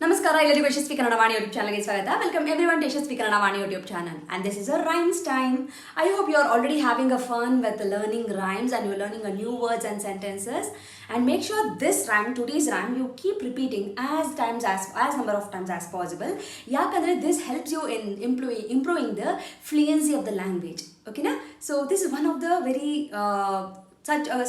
Namaskara, ಎಲ್ಲರಿಗೂ ಯಶಸ್ವಿ ಕನ್ನಡ ವಾಣಿ YouTube channel ಗೆ ಸ್ವಾಗತ. Welcome everyone to Yashasvi Kannada Vani YouTube channel. And this is a rhymes time. I hope you are already having a fun with learning rhymes and you're learning a new words and sentences. And make sure this rhyme, today's rhyme, you keep repeating as number of times as possible. Yakandre this helps you in improving the fluency of the language. Okay na? So this is one of the very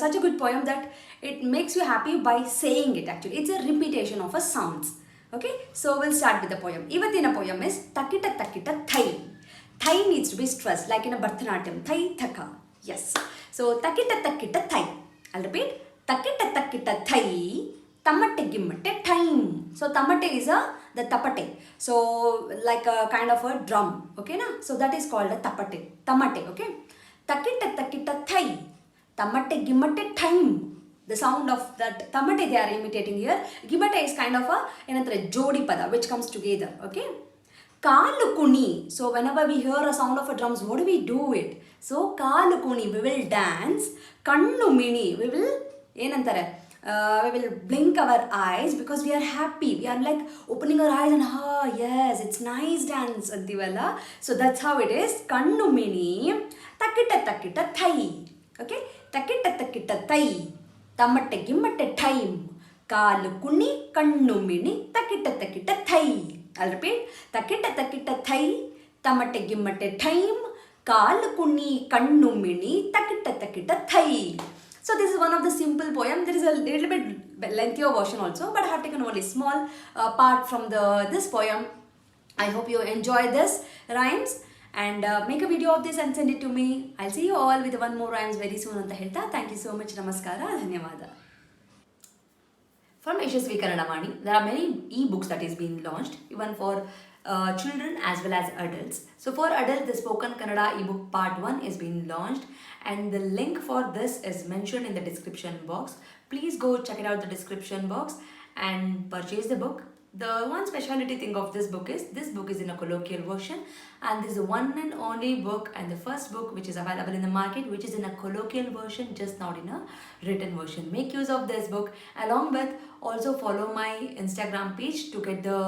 such a good poem that it makes you happy by saying it actually. It's a repetition of a sounds. Okay, so we'll start with the poem. Ivatina poem is Takita Takita Thai. Thai needs to be stressed like in a Bharatanatyam. Thai Thaka. Yes. So Takita Takita Thai. I'll repeat. Takita Takita Thai. Tamate Gimmate time. So Tamate is the tapate. So like a kind of a drum. Okay na? So that is called a tapate. Tamate. Okay. Takita Takita Thai. Tamate Gimmate time. The sound of that tamate they are imitating here. Gimate is kind of a jodi pada which comes together. Okay. Kaalu kuni. So whenever we hear a sound of a drums, what do we do it? So kaalu kuni, we will dance. Kannu mini, we will blink our eyes because we are happy. We are like opening our eyes and yes, it's nice dance antivala. So that's how it is. Kannu mini, takita takita thai. Okay, takita takita thai. Tamate gimmate time. Kaalu kuni kannu mini takita takita thai. I'll repeat. Takita takita thai. Tamate gimmate time. Kaalu kuni kannu mini takita takita thai. So this is one of the simple poem. There is a little bit lengthier version also, but I have taken only small part from this poem. I hope you enjoy this rhymes. And make a video of this and send it to me. I'll see you all with one more rhymes very soon. Thank you so much. Namaskara. Dhanyavada. From Yashaswi Kannada Vaani, there are many e-books that is being launched, even for children as well as adults. So for adults, the Spoken Kannada ebook part 1 is being launched, and the link for this is mentioned in the description box. Please go check it out the description box and purchase the book. The one speciality thing of this book is in a colloquial version, and this is the one and only book and the first book which is available in the market which is in a colloquial version, just not in a written version. Make use of this book, along with also follow my Instagram page to get the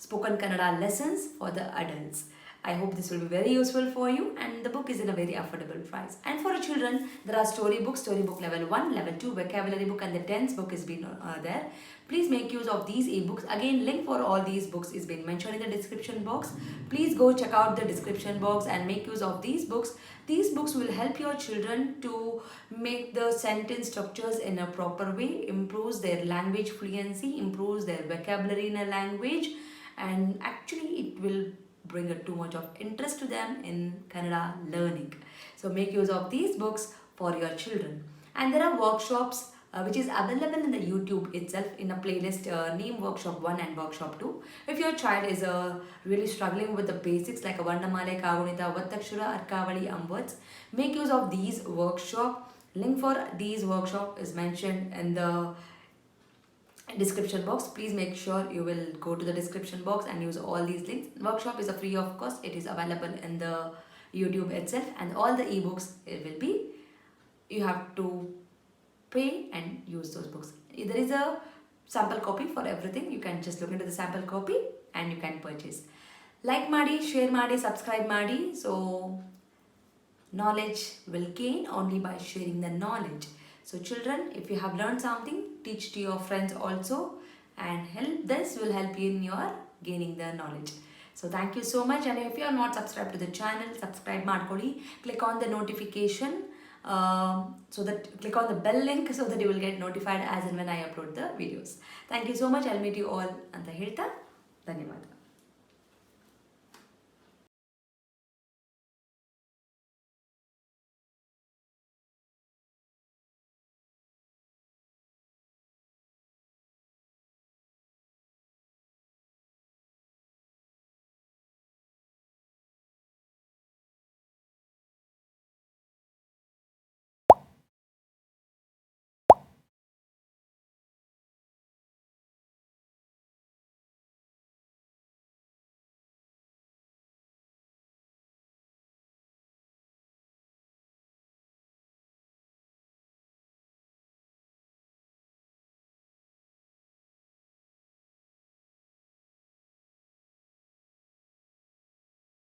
spoken Kannada lessons for the adults. I hope this will be very useful for you, and the book is in a very affordable price. And for children, there are storybook level 1, level 2 vocabulary book, and the 10th book is been there. Please make use of these ebooks. Again, link for all these books is been mentioned in the description box. Please go check out the description box and make use of these books. These books will help your children to make the sentence structures in a proper way, improves their language fluency, improves their vocabulary in a language, and actually it will bring too much of interest to them in Kannada learning. So make use of these books for your children. And there are workshops which is available in the YouTube itself in a playlist name Workshop 1 and Workshop 2. If your child is really struggling with the basics like a Vandamale, Kagunita, Vattakshura, Arkavali, words, make use of these workshop. Link for these workshop is mentioned in the description box. Please make sure you will go to the description box and use all these links. Workshop is a free of cost. It is available in the YouTube itself, and all the ebooks it will be, you have to pay and use those books. There is a sample copy for everything. You can just look into the sample copy and you can purchase. Like maadi, share maadi, subscribe maadi. So knowledge will gain only by sharing the knowledge. So children, if you have learned something, teach to your friends also, and this will help you in your gaining the knowledge. So thank you so much, and if you are not subscribed to the channel, subscribe ಮಾಡ್ಕೊಳ್ಳಿ. Click on the notification, so that click on the bell link so that you will get notified as and when I upload the videos. Thank you so much. I'll meet you all ಅಂತ ಹೇಳ್ತಾ ಧನ್ಯವಾದ.